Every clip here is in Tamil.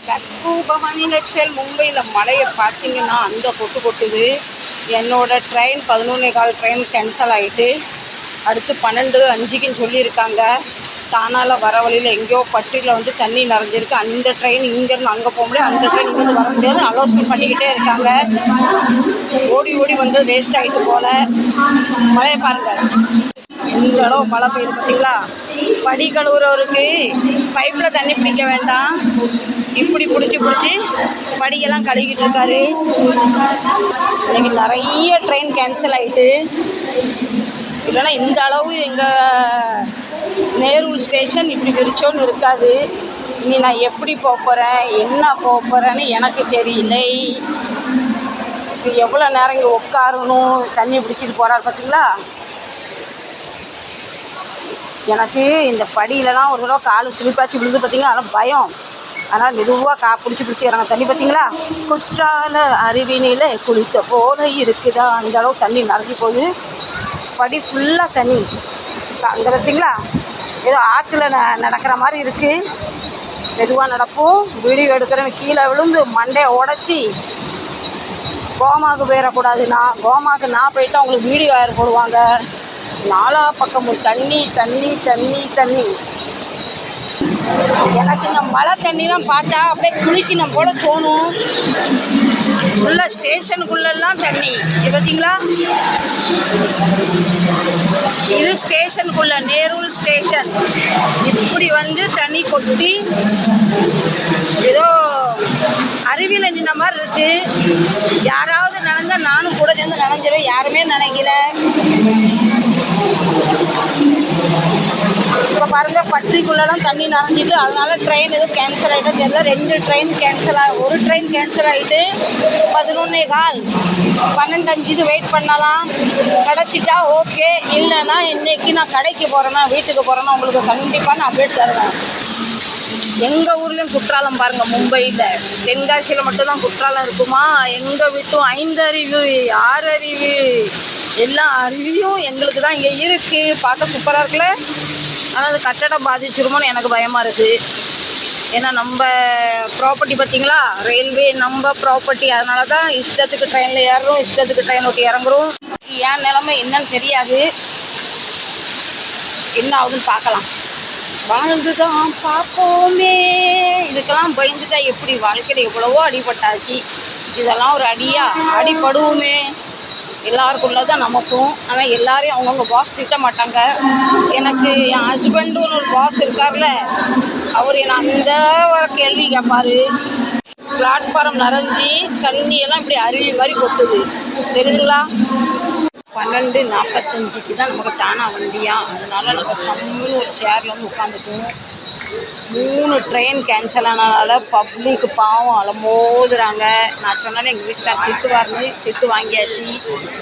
பவானி நெக்ஸ்டைல் மும்பையில் மழையை பார்த்தீங்கன்னா அந்த கொட்டுது. என்னோடய ட்ரெயின் 11:15 ட்ரெயின் கேன்சல் ஆகிட்டு அடுத்து 12:05க்குன்னு சொல்லியிருக்காங்க. தானால் வர வழியில் எங்கேயோ பட்டியில் வந்து தண்ணி நிறைஞ்சிருக்கு. அந்த ட்ரெயின் இங்கேருந்து அங்கே போக முடியாது, அந்த ட்ரெயின் இங்கேருந்து வர முடியாது. அலோன்ஸ்மெண்ட் பண்ணிக்கிட்டே இருக்காங்க. ஓடி வந்து வேஸ்ட் ஆகிட்டு போல். மழையை பாருங்கள், இந்த அளவு மழை பெய்யுது பார்த்தீங்களா. படி கழுவுறவருக்கு பைப்பில் தண்ணி பிடிக்க வேண்டாம், இப்படி பிடிச்சி படிக்கெல்லாம் கழுவிக்கிட்டு இருக்காரு. இன்றைக்கி நிறைய ட்ரெயின் கேன்சல் ஆகிட்டு, இல்லைன்னா இந்த அளவு எங்கள் நேரூர் ஸ்டேஷன் இப்படி விரிச்சோன்னு இருக்காது. இனி நான் எப்படி போக போகிறேன், என்ன போக போகிறேன்னு எனக்கு தெரியலை. எவ்வளோ நேரம் இங்கே உட்காரணும், தண்ணி பிடிச்சிட்டு போகிறாரு பார்த்தீங்களா. எனக்கு இந்த படியிலலாம் ஒரு தடவை கால் சிலிப்பாச்சு விழுந்து பார்த்தீங்களா, அதெல்லாம் பயம். அதனால் மெதுவாக பிடிச்சி இறங்க தண்ணி பார்த்தீங்களா. குற்றால அருவினில் குளித்த போல இருக்குதா, அந்த அளவு தண்ணி நிறைஞ்சி போகுது. படி ஃபுல்லாக தண்ணி. அங்கே பார்த்தீங்களா, ஏதோ ஆற்றுல நடக்கிற மாதிரி இருக்குது. மெதுவாக நடப்போம். வீடியோ எடுக்கிறேன்னு கீழே விழுந்து மண்டையை உடச்சி கோமாவுக்கு போயிடக்கூடாதுண்ணா. கோமாவுக்கு நான் போயிட்டு அவங்களுக்கு வீடியோ யார் போடுவாங்க. நாலா பக்கமும் தண்ணி. எனக்கு இந்த மழை தண்ணிலாம் பார்த்தா அப்படியே குளிக்கணும் போல தோணும். உள்ள ஸ்டேஷனுக்குள்ளெல்லாம் தண்ணி. இது பார்த்தீங்களா, இது ஸ்டேஷனுக்குள்ள நேரூர் ஸ்டேஷன். இப்படி வந்து தண்ணி கொட்டி ஏதோ அருவியில் நின்ன மாதிரி இருக்கு. யாராவது நனைஞ்சா நானும் கூட சேர்ந்து நனைஞ்சிடும். யாருமே நினைக்கல. இப்போ பாருங்கள், பட்டிக்குள்ளெல்லாம் தண்ணி நனைஞ்சிட்டு, அதனால ட்ரெயின் எதுவும் கேன்சல் ஆகிட்டா தெரியல. 2 ட்ரெயின் கேன்சல் ஒரு ட்ரெயின் கேன்சல் ஆகிட்டு 11:15 12:05 வெயிட் பண்ணலாம். கிடச்சிட்டா ஓகே, இல்லைன்னா இன்றைக்கி நான் கடைக்கு போகிறேன்னா வீட்டுக்கு போகிறேன்னா உங்களுக்கு கண்டிப்பாக நான் அப்டேட் தருவேன். எங்கள் ஊர்லேயும் குற்றாலம் பாருங்கள், மும்பையில் தென்காசியில் மட்டும்தான் குற்றாலம் இருக்குமா. எங்கள் வீட்டும் 5 அருவி 6 அருவி எல்லா அருவியும் எங்களுக்கு தான் இங்கே இருக்குது. பார்க்க சூப்பராக இருக்குல்ல. ஆனால் அது கட்டடம் பாதிச்சிருமோன்னு எனக்கு பயமாக இருக்குது. ஏன்னா நம்ம ப்ராப்பர்ட்டி பார்த்திங்களா, ரயில்வே நம்ம ப்ராப்பர்ட்டி. அதனால தான் இஷ்டத்துக்கு ட்ரெயினில் ஏறுறோம், இஷ்டத்துக்கு ட்ரெயின் ஓட்டி இறங்குறோம். ஏன் நிலைமை என்னன்னு தெரியாது. என்ன ஆகுதுன்னு பார்க்கலாம். வாழ்ந்து தான் பார்ப்போமே. இதுக்கெல்லாம் பயந்துட்டா எப்படி? வாழ்க்கையில் எவ்வளவோ அடிபட்டாச்சு. இதெல்லாம் ஒரு அடிபடுவோமே. எல்லாருக்குள்ளதான் நமக்கும். ஆனால் எல்லாரையும் அவங்கவுங்க பாஸ் திட்ட மாட்டாங்க. எனக்கு என் ஹஸ்பண்டுன்னு ஒரு பாஸ் இருக்கார்ல, அவர் என்னை அந்த வர கேள்வி கேட்பார். பிளாட்ஃபார்ம் நிறைஞ்சி தண்ணியெல்லாம் இப்படி அருவி மாதிரி கொட்டுது, தெரியுதுங்களா. 12:45க்கு தான் நமக்கு தானா வண்டியா. அதனால நம்ம சம்முன்னு ஒரு சேரில் வந்து உட்காந்துக்குவோம். 3 ட்ரெயின் கேன்சல் ஆனதால் பப்ளிக்கு பாவம் அலமோதுறாங்க. நான் சொன்னாலும் எங்கள் வீட்டில் திட்டு வாங்கியாச்சு.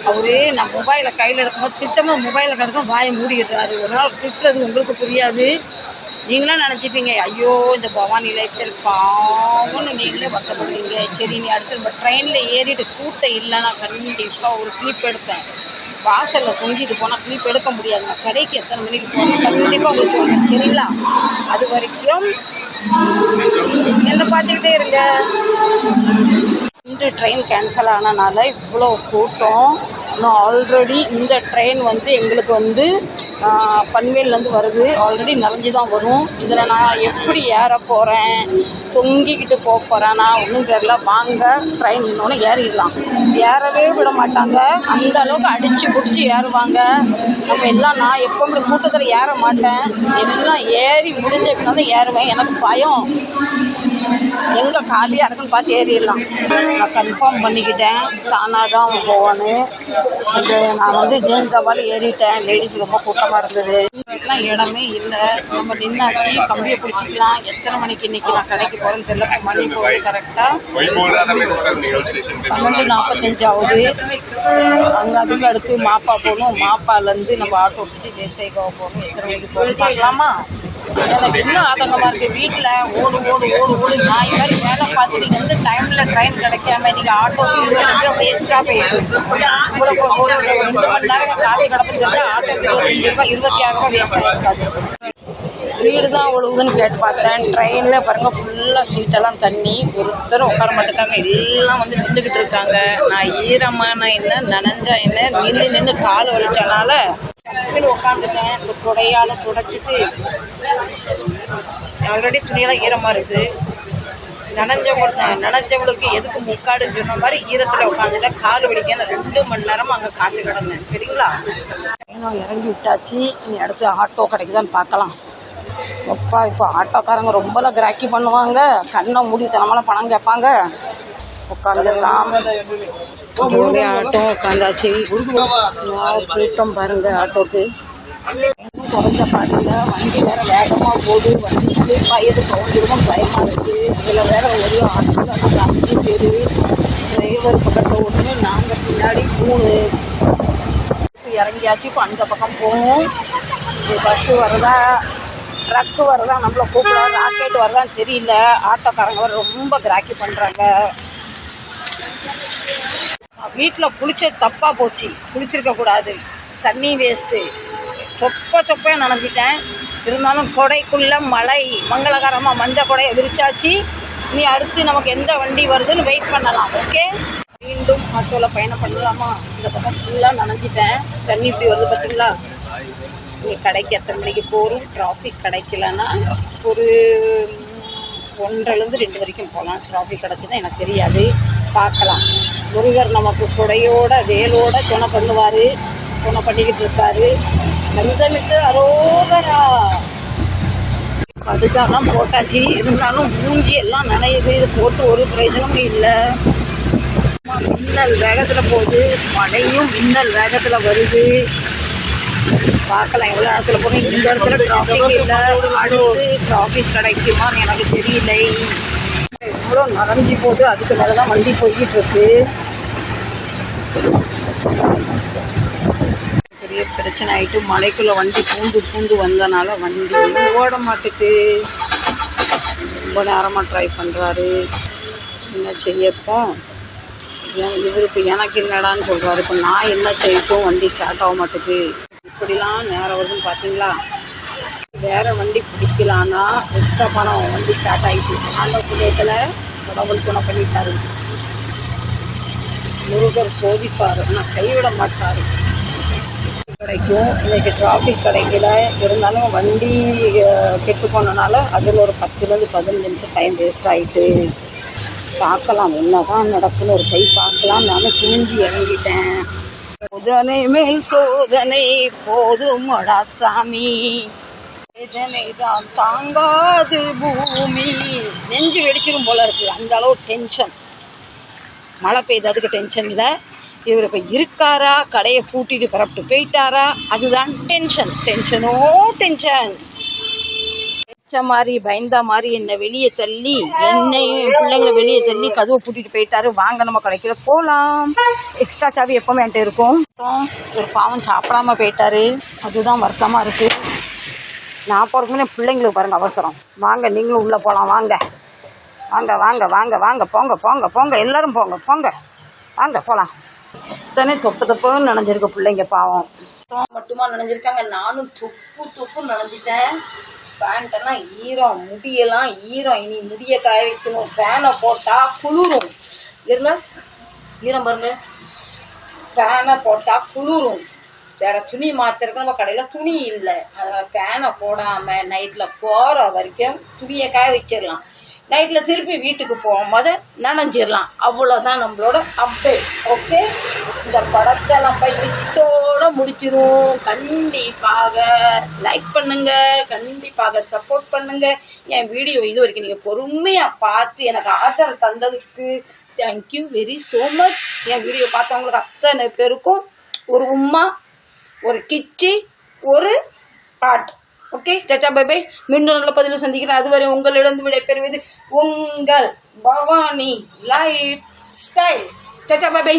அவரு நான் மொபைலை கையில் எடுக்கும்போது திட்டமும் மொபைலில் கிடக்கும் வாயை மூடிடுறாரு. ஒரு நாள் திட்டுறது உங்களுக்கு புரியாது. நீங்களும் நினச்சிப்பீங்க, ஐயோ இந்த பவானி நிலையத்தில் பாவம்னு நீங்களே வருத்தப்படுவீங்க. சரி, நீ அடுத்து நம்ம ட்ரெயினில் ஏறிட்டு கூட்டம் இல்லைன்னா கண்டிப்பாக ஒரு கிளிப் எடுப்பேன். வாசலில் தொங்கிட்டு போனால் கிளிப் எடுக்க முடியாது. நான் கடைக்கு எத்தனை மணிக்கு போகணும் கண்டிப்பாக உங்களுக்கு சொல்கிறேன், சரிங்களா. அது வரைக்கும் என்ன பார்த்துக்கிட்டே இருங்க. 2 ட்ரெயின் கேன்சல் ஆனனால இவ்வளோ கூட்டம். இன்னும் ஆல்ரெடி இந்த ட்ரெயின் வந்து எங்களுக்கு வந்து பன்வேல்லேருந்து வருது. ஆல்ரெடி நிறைஞ்சி தான் வரும். இதில் நான் எப்படி ஏற போகிறேன், தொங்கிக்கிட்டு போக போகிறேன்னா ஒன்றும் தெரியல. வாங்க ட்ரெயின் இன்னொன்று ஏறிடலாம். ஏறவே விட மாட்டாங்க, அந்த அளவுக்கு அடித்து பிடிச்சி ஏறுவாங்க. நம்ம எல்லாம் நான் எப்போ கூட்டத்தில் ஏற மாட்டேன். எல்லாம் ஏறி முடிஞ்ச பின்னா தான் ஏறுவேன். எனக்கு பயம், எங்கே காலியாக இருக்குன்னு பார்த்து ஏறிடலாம். நான் கன்ஃபார்ம் பண்ணிக்கிட்டேன், தானாக தான் போகணும். நான் வந்து ஜென்ஸ் டப்பால் ஏறிட்டேன். லேடிஸ் ரொம்ப கூட்டமாக இருந்தது. எல்லாம் இடமே இல்லை. நம்ம நின்னாச்சு, கம்பியை பிடிச்சிக்கலாம். எத்தனை மணிக்கு இன்றைக்கி நான் கடைக்கு போகிறேன்னு தெரியல. மணி போகுது கரெக்டாக 12:45 ஆகுது. அங்கே அதுக்கு அடுத்து மாப்பா போகணும். மாப்பாலேருந்து நம்ம ஆட்டோ பிடிச்சி தேசியகாவை போகணும். எத்தனை மணிக்கு போகணும் பார்க்கலாமா. எனக்கு இன்னும் ஆதங்கமாக இருக்குது. வீட்டில் ஓடு நாய் மாதிரி வேலை பார்த்துட்டு இந்த டைமில் டைமில் ட்ரெயின் கிடைக்காம நீங்கள் ஆட்டோக்கு 20 ரூபா வேஸ்ட்டாக போயிட்டு உங்களுக்கு ஒரு 2 மணி நேரம் காலை கிடப்புன்னு ஆட்டோக்கு 25 ரூபா 26 ரூபா வேஸ்ட்டாக இருக்காது. வீடு தான் ஒழுகுதுன்னு கேட்டு பார்த்தேன். ட்ரெயினில் பாருங்கள் ஃபுல்லாக சீட்டெல்லாம் தண்ணி, ஒருத்தரும் உட்கார மாட்டேங்காங்க, எல்லாம் வந்து நின்றுக்கிட்டு இருக்காங்க. நான் ஈரமான என்ன நனைஞ்சா என்ன நின்று கால் வலிச்சனால உட்காந்துட்டேன். இந்த கொடையால் துடைச்சிட்டு ஆல்ரெடி துணியெல்லாம் ஈரமாக இருக்குது. நனைஞ்சவளுக்கு எதுக்கு முக்காடுன்னு சொன்ன மாதிரி ஈரத்தில் உட்காந்துட்டேன். கால் வலிக்க அந்த 2 மணி நேரம் அங்கே காத்து கிடந்தேன். சரிங்களா, இன்னும் இறங்கி விட்டாச்சு. இனி அடுத்து ஆட்டோ கிடைக்குதான்னு பார்க்கலாம். அப்பா இப்போ ஆட்டோக்காரங்க ரொம்பலாம் கிராக்கி பண்ணுவாங்க. கண்ணை மூடித்தனமெல்லாம் பணம் கேட்பாங்க. உட்காந்துடலாம். ஆட்டோ உட்காந்தாச்சு. கூட்டம் பாருங்க ஆட்டோக்கு. இன்னும் குறைஞ்ச பாருங்க. வண்டி வேற வேகமாக போகுது. வண்டி பயிர் கவுண்டிருக்கும் பயமாக இருக்குது. இதில் வேற ஒரு ஆட்டோவில் நாங்கள் 5 பேர். டிரைவர் பக்கத்தில் ஒன்று, நாங்கள் பின்னாடி 3. இறங்கியாச்சு. இப்போ அந்த பக்கம் போவோம். பஸ்ஸு வருதா ட்ரக்கு வருதா நம்மளை கூப்பிட ராக்கெட் வருதான்னு தெரியல. ஆட்டோக்காரங்க வர ரொம்ப கிராக்கி பண்ணுறாங்க. வீட்டில் குளிச்சது தப்பாக போச்சு. குளிச்சிருக்கக்கூடாது. தண்ணி வேஸ்ட்டு. சொப்பையாக நனைஞ்சிட்டேன். இருந்தாலும் கொடைக்குள்ளே மழை மங்களகரமாக மஞ்சள் கொடையை விரிச்சாச்சு. நீ அடுத்து நமக்கு எந்த வண்டி வருதுன்னு வெயிட் பண்ணலாம். ஓகே, மீண்டும் ஆட்டோவில் பயணம் பண்ணலாமா? இந்த பக்கம் ஃபுல்லாக நனைஞ்சிட்டேன். தண்ணி இப்படி வருது பார்த்தீங்களா? இங்கே கடைக்கு எத்தனை மணிக்கு போகிறோம்? டிராஃபிக் கிடைக்கலன்னா ஒரு 1:30 to 2 வரைக்கும் போகலாம். டிராஃபிக் கிடக்குதுன்னு எனக்கு தெரியாது, பார்க்கலாம். முருகர் நமக்கு கொடையோட வேலோட துணை பண்ணுவார். துணை பண்ணிக்கிட்டு இருக்காரு. மனிதனுக்கு அரோகரா. அதுக்காகலாம் போட்டாச்சு. இருந்தாலும் மூஞ்சி எல்லாம் நனையுது. இது போட்டு ஒரு பிரயோஜனமும் இல்லை. மின்னல் வேகத்தில் போகுது. மழையும் மின்னல் வேகத்தில் வருது. பார்க்கலாம் எவ்வளோ நேரத்தில் போகிறோம். இந்த இடத்துல டிராஃபிக் இல்லை. அடுத்து டிராஃபிக் கிடைக்குமான்னு எனக்கு தெரியலை. எவ்வளோ நனைஞ்சி போகுது. அதுக்கு மேலே தான் வண்டி போய்கிட்டு இருக்கு. பெரிய பிரச்சனை ஆகிட்டு மலைக்குள்ளே வண்டி பூந்து வந்தனால வண்டி ஓட மாட்டுக்கு. ரொம்ப நேரமாக ட்ரை பண்ணுறாரு. என்ன செய்யப்போ இவர் இப்போ எனக்கு என்னடான்னு சொல்கிறாரு. இப்போ நான் என்ன செய்யட்டும்? வண்டி ஸ்டார்ட் ஆக மாட்டுக்கு. இப்படிலாம் நேரம் வருதுன்னு பார்த்தீங்களா? வேறு வண்டி பிடிக்கலான்னா எக்ஸ்ட்ரா பணம். வண்டி ஸ்டார்ட் ஆகிட்டு அந்த சமயத்தில் கடவுள் துணை பண்ணிட்டாரு. முருகர் சோதிப்பார், ஆனால் கைவிட மாட்டார். கிடைக்கும். இன்றைக்கி டிராஃபிக் கிடைக்கல. இருந்தாலும் வண்டி கெட்டு போனனால அதில் ஒரு 10 to 15 நிமிஷம் டைம் வேஸ்ட் ஆகிட்டு. பார்க்கலாம் என்ன தான் நடக்குன்னு ஒரு கை பார்க்கலாம். நானும் துணிஞ்சு இறங்கிட்டேன். சோதனை மேல் சோதனை போதுமடா சாமி, வேதனை தான் தாங்காது பூமி. நெஞ்சு வெடிச்சிடும் போல இருக்கு. அந்த அளவு டென்ஷன். மழை பெய்யுது, அதுக்கு டென்ஷன் இல்லை. இவர் இப்போ இருக்காரா, கடையை பூட்டிட்டு பரப்பிட்டு போயிட்டாரா, அதுதான் டென்ஷன். டென்ஷனோ டென்ஷன். மாதிரி பயந்தா மாதிரி என்னை வெளியே தள்ளி, என்னையும் பிள்ளைங்களை வெளியே தள்ளி கதவை பூட்டிட்டு போயிட்டாரு. வாங்க நம்ம கடைக்கிற போகலாம். எக்ஸ்ட்ரா சாவி எப்பவுமே என்கிட்ட இருக்கும். ஒரு பாவம் சாப்பிடாம போயிட்டாரு. அதுதான் வருத்தமாக இருக்குது. நான் போகிறதுக்குமே பிள்ளைங்களுக்கு பாருங்கள் அவசரம். வாங்க நீங்களும் உள்ளே போகலாம். வாங்க வாங்க வாங்க வாங்க வாங்க போங்க போங்க போங்க எல்லோரும் போங்க போங்க வாங்க போகலாம். தானே தொப்புன்னு நனைஞ்சிருக்கு பிள்ளைங்க பாவம். மட்டுமா நனைஞ்சிருக்காங்க. நானும் தொப்பு நனைஞ்சிட்டேன். பேண்ட்டெல்லாம் ஈரம், முடியெல்லாம் ஈரம். இனி முடியை காய வைக்கணும். ஃபேனை போட்டால் குளிரும். இருந்தால் ஈரம் பாருங்க. ஃபேனை போட்டால் குளிரும். வேறு துணி மாற்றுறதுக்கு நம்ம கடையில் துணி இல்லை. அதனால் ஃபேனை போடாமல் நைட்டில் போகிற வரைக்கும் துணியை காய வச்சிடலாம். நைட்டில் திருப்பி வீட்டுக்கு போகும்போது நனைஞ்சிடலாம். அவ்வளோதான் நம்மளோட அப்டேட். ஓகே, இந்த படத்தை நம்ம இதோட முடிச்சிரும். கண்டிப்பாக லைக் பண்ணுங்கள், கண்டிப்பாக சப்போர்ட் பண்ணுங்கள். என் வீடியோ இது வரைக்கும் நீங்கள் பொறுமையாக பார்த்து எனக்கு ஆதரவு தந்ததுக்கு தேங்க்யூ வெரி ஸோ மச். என் வீடியோ பார்த்தவங்களுக்கு அத்தனை பேருக்கும் ஒரு உம்மா, ஒரு கிச்சி, ஒரு பாட். Okay, tata bye bye. மீண்டும் நல்ல பதிவில் சந்திக்கிறேன். அதுவரை உங்களிடம் விடைபெறுவது உங்கள் Bhavani lifestyle. Tata bye by.